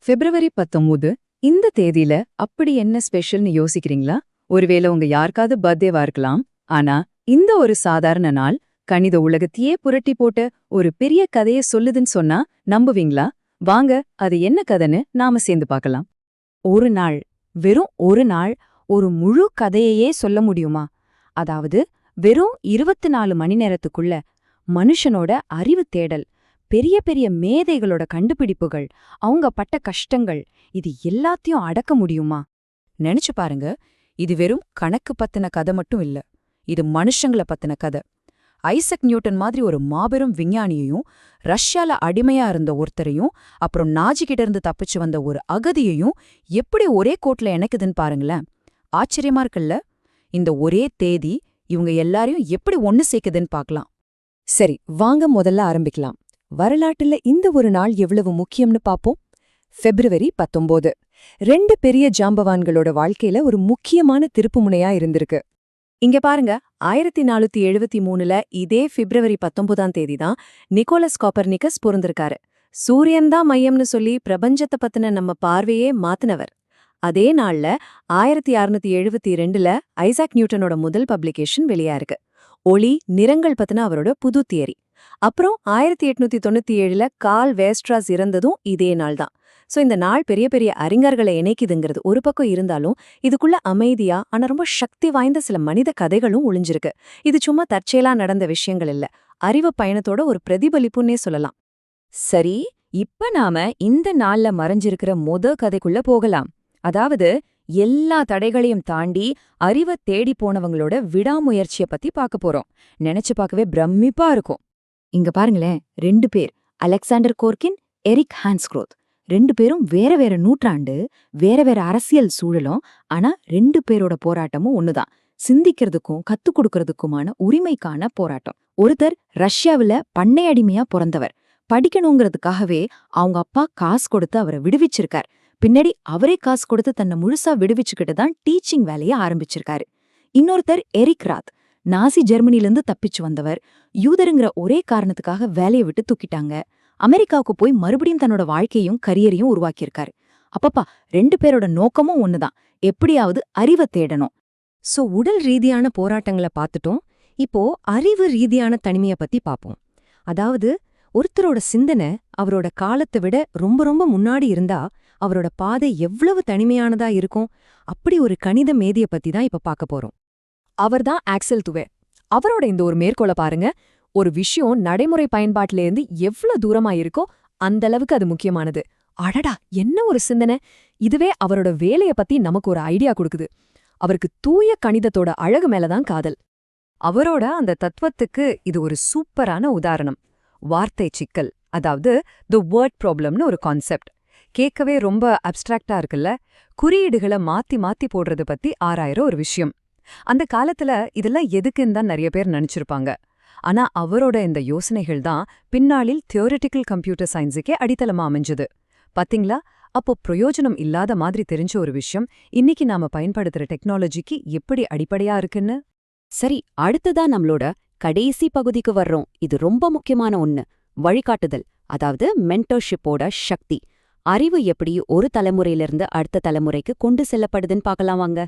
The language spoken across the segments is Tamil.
பிப்ரவரி 19 இந்த தேதியில அப்படி என்ன ஸ்பெஷல்னு யோசிக்கிறீங்களா? ஒருவேளை உங்க யாருக்காவது பர்த்டேவா இருக்கலாம். ஆனா இந்த ஒரு சாதாரண நாள் கணித உலகத்தையே புரட்டி போட்ட ஒரு பெரிய கதைய சொல்லுதுன்னு சொன்னா நம்புவீங்களா? வாங்க, அது என்ன கதைன்னு நாம சேர்ந்து பார்க்கலாம். ஒரு நாள், வெறும் ஒரு நாள், ஒரு முழு கதையையே சொல்ல முடியுமா? அதாவது வெறும் 24 மணி நேரத்துக்குள்ள மனுஷனோட அறிவு தேடல், பெரிய பெரிய மேதைகளோட கண்டுபிடிப்புகள், அவங்க பட்ட கஷ்டங்கள், இது எல்லாத்தையும் அடக்க முடியுமா? நினைச்சு பாருங்க, இது வெறும் கணக்கு பத்தின கதை மட்டும் இல்ல. இது மனுஷங்கள பத்தின கதை. ஐசக் நியூட்டன் மாதிரி ஒரு மாபெரும் விஞ்ஞானியையும், ரஷ்யால அடிமையா இருந்த ஒருத்தரையும், அப்புறம் நாஜிகிட்ட இருந்து தப்பிச்சு வந்த ஒரு அகதியையும் எப்படி ஒரே கோட்ல இணைக்குதுன்னு பாருங்களேன். ஆச்சரியமா இருக்குல்ல? இந்த ஒரே தேதி இவங்க எல்லாரையும் எப்படி ஒன்னு சேர்க்குதுன்னு பார்க்கலாம். சரி, வாங்க முதல்ல ஆரம்பிக்கலாம். வரலாற்றுல இந்த ஒரு நாள் எவ்வளவு முக்கியம்னு பாப்போம். பிப்ரவரி 19 ரெண்டு பெரிய ஜாம்பவான்களோட வாழ்க்கையில ஒரு முக்கியமான திருப்புமுனையா இருந்திருக்கு. இங்க பாருங்க, 1473ல இதே பிப்ரவரி 19ஆம் தேதி தான் நிக்கோலஸ் காப்பர்னிக்கஸ் பிறந்திருக்காரு. சூரியன் தான் மையம்னு சொல்லி பிரபஞ்சத்தை பத்தின நம்ம பார்வையே மாத்தினவர். அதே நாள்ல 1672ல ஐசாக் நியூட்டனோட முதல் பப்ளிகேஷன் வெளியா இருக்கு. ஒளி, நிறங்கள் பத்தின அவரோட புது தியரி. அப்புறம் 1897ல கார்ல் வேஸ்ட்ராஸ் இறந்ததும் இதே நாள் தான். சோ இந்த நாள் பெரிய பெரிய அறிஞர்களை இணைக்குதுங்கிறது ஒரு பக்கம் இருந்தாலும், இதுக்குள்ள அமைதியா ஆனா ரொம்ப சக்தி வாய்ந்த சில மனித கதைகளும் ஒளிஞ்சிருக்கு. இது சும்மா தற்செயலா நடந்த விஷயங்கள் இல்ல, அறிவு பயணத்தோட ஒரு பிரதிபலிப்புன்னே சொல்லலாம். சரி, இப்ப நாம இந்த நாள்ல மறைஞ்சிருக்கிற கதைக்குள்ள போகலாம். அதாவது எல்லா தடைகளையும் தாண்டி அறிவை தேடி போனவங்களோட விடாமுயற்சிய பத்தி பார்க்க போறோம். நினைச்சு பார்க்கவே பிரமிப்பா இருக்கும். இங்க பாருங்களேன், ரெண்டு பேர், அலெக்சாண்டர் கோர்கின், எரிக் ஹான்ஸ்க்ரோத். ரெண்டு பேரும் வேற வேற நூற்றாண்டு, வேற வேற அரசியல் சூழலும். ஆனா ரெண்டு பேரோட போராட்டமும் ஒண்ணுதான், சிந்திக்கிறதுக்கும் கத்துக் கொடுக்கறதுக்குமான உரிமைக்கான போராட்டம். ஒருத்தர் ரஷ்யாவில பண்ணை அடிமையா பிறந்தவர். படிக்கணுங்கிறதுக்காகவே அவங்க அப்பா காசு கொடுத்து அவரை விடுவிச்சிருக்கார். பின்னாடி அவரே காசு கொடுத்து தன்னை முழுசா விடுவிச்சுக்கிட்டு தான் டீச்சிங் வேலையை ஆரம்பிச்சிருக்காரு. இன்னொருத்தர் எரிக் ராத், நாசி ஜெர்மனிலிருந்து தப்பிச்சு வந்தவர். யூதருங்கிற ஒரே காரணத்துக்காக வேலையை விட்டு தூக்கிட்டாங்க. அமெரிக்காவுக்கு போய் மறுபடியும் தன்னோட வாழ்க்கையும் கரியரையும் உருவாக்கியிருக்காரு. அப்பப்பா, ரெண்டு பேரோட நோக்கமும் ஒண்ணுதான், எப்படியாவது அறிவை தேடணும். சோ உடல் ரீதியான போராட்டங்களை பார்த்துட்டோம். இப்போ அறிவு ரீதியான தனிமையை பத்தி பாப்போம். அதாவது ஒருத்தரோட சிந்தனை அவரோட காலத்தை விட ரொம்ப ரொம்ப முன்னாடி இருந்தா அவரோட பாதை எவ்வளவு தனிமையானதா இருக்கும். அப்படி ஒரு கணித மேதைய பத்தி தான் இப்ப பார்க்க போறோம். அவர்தான் ஆக்சல் துவே. அவரோட இந்த ஒரு மேற்கோளை பாருங்க. ஒரு விஷயம் நடைமுறை பயன்பாட்டிலேருந்து எவ்வளவு தூரமா இருக்கோ அந்த அளவுக்கு அது முக்கியமானது. அடடா, என்ன ஒரு சிந்தனை! இதுவே அவரோட வேலைய பத்தி நமக்கு ஒரு ஐடியா கொடுக்குது. அவருக்கு தூய கணிதத்தோட அழகு மேலதான் காதல். அவரோட அந்த தத்துவத்துக்கு இது ஒரு சூப்பரான உதாரணம். வார்த்தை சிக்கல், அதாவது தி வேர்ட் ப்ராப்ளம்னு ஒரு கான்செப்ட். கேட்கவே ரொம்ப அப்டிராக்டா இருக்குல்ல? குறியீடுகளை மாத்தி மாத்தி போடுறது பத்தி ஆராயிற ஒரு விஷயம். அந்த காலத்துல இதெல்லாம் எதுக்குன்னு தான் நிறைய பேர் நினைச்சிருப்பாங்க. ஆனா அவரோட இந்த யோசனைகள் தான் பின்னாளில் தியோரிட்டிக்கல் கம்ப்யூட்டர் சயின்ஸுக்கே அடித்தளமா அமைஞ்சது. பாத்தீங்களா? அப்போ பிரயோஜனம் இல்லாத மாதிரி தெரிஞ்ச ஒரு விஷயம் இன்னைக்கு நாம பயன்படுத்துற டெக்னாலஜிக்கு எப்படி அடிப்படையா இருக்குன்னு. சரி, அடுத்ததா நம்மளோட கடைசி பகுதிக்கு வர்றோம். இது ரொம்ப முக்கியமான ஒண்ணு, வழிகாட்டுதல். அதாவது மென்டர்ஷிப்போட சக்தி. அறிவு எப்படி ஒரு தலைமுறையிலிருந்து அடுத்த தலைமுறைக்கு கொண்டு செல்லப்படுதுன்னு பார்க்கலாம் வாங்க.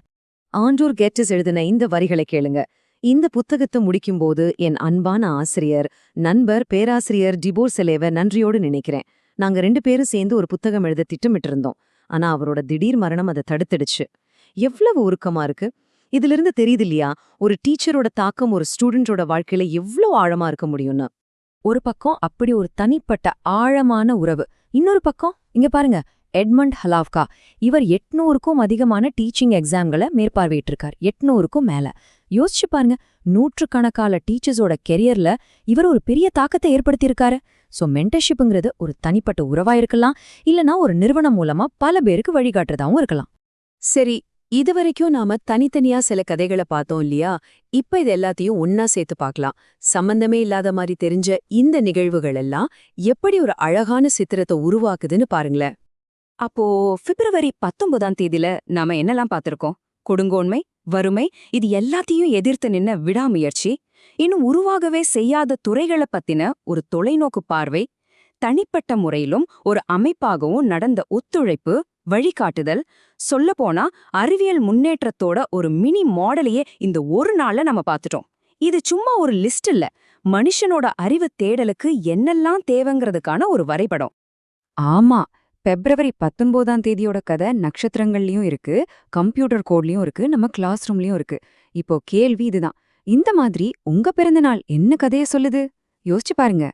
ஆண்ட்ரூ கெட்டிஸ் எழுதின இந்த வரிகளை கேளுங்க. இந்த புத்தகத்தை முடிக்கும்போது என் அன்பான ஆசிரியர், நண்பர், பேராசிரியர் டிபோர் செலேவ நன்றியோடு நினைக்கிறேன். நாங்க ரெண்டு பேரும் சேர்ந்து ஒரு புத்தகம் எழுத திட்டமிட்டிருந்தோம். ஆனா அவரோட திடீர் மரணம் அதை தடுத்துடுச்சு. எவ்வளவு உருக்கமா இருக்கு! இதிலிருந்து தெரியுது இல்லையா, ஒரு டீச்சரோட தாக்கம் ஒரு ஸ்டூடெண்டோட வாழ்க்கையில எவ்வளவு ஆழமா இருக்க முடியும்னு. ஒரு பக்கம் அப்படி ஒரு தனிப்பட்ட ஆழமான உறவு. இன்னொரு பக்கம் இங்க பாருங்க, எட்மண்ட் ஹலாவ்கா. இவர் 800க்கும் அதிகமான டீச்சிங் எக்ஸாம்களை மேற்பார்வையிட்டிருக்கார். 800க்கும் மேல. யோசிச்சு பாருங்க, நூற்றுக்கணக்கான டீச்சர்ஸோட கெரியர்ல இவர் ஒரு பெரிய தாக்கத்தை ஏற்படுத்தியிருக்காரு. சோ மென்டர்ஷிப்புங்கிறது ஒரு தனிப்பட்ட உறவா இருக்கலாம், இல்லனா ஒரு நிறுவனம் மூலமா பல பேருக்கு வழிகாட்டுறதாவும் இருக்கலாம். சரி, இதுவரைக்கும் நாம தனித்தனியா சில கதைகளை பார்த்தோம் இல்லையா? இப்ப இது எல்லாத்தையும் ஒன்னா சேர்த்து பார்க்கலாம். சம்பந்தமே இல்லாத மாதிரி தெரிஞ்ச இந்த நிகழ்வுகள் எல்லாம் எப்படி ஒரு அழகான சித்திரத்தை உருவாக்குதுன்னு பாருங்களேன். அப்போ பிப்ரவரி 19ஆம் தேதியில நாம என்னெல்லாம் பார்த்திருக்கோம்? கொடுங்கோன்மை, வறுமை, இது எல்லாத்தையும் எதிர்த்து நின்ன விடாமுயற்சி, இன்னும் உருவாகவே செய்யாத துறைகளை பத்தின ஒரு தொலைநோக்கு பார்வை, தனிப்பட்ட முறையிலும் ஒரு அமைப்பாகவும் நடந்த ஒத்துழைப்பு, வழிகாட்டுதல், சொல்லப்போனா அறிவியல் முன்னேற்றத்தோட ஒரு மினி மாடலையே இந்த ஒரு நாள்ல நம்ம பார்த்துட்டோம். இது சும்மா ஒரு லிஸ்ட் இல்ல, மனுஷனோட அறிவு தேடலுக்கு என்னெல்லாம் தேவைங்கிறதுக்கான ஒரு வரைபடம். ஆமா, பிப்ரவரி 19ஆம் தேதியோட கதை நட்சத்திரங்கள்லயும் இருக்கு, கம்ப்யூட்டர் கோட்லயும் இருக்கு, நம்ம கிளாஸ் ரூம்லயும் இருக்கு. இப்போ கேள்வி இதுதான், இந்த மாதிரி உங்க பிறந்த நாள் என்ன கதைய சொல்லுது? யோசிச்சு பாருங்க.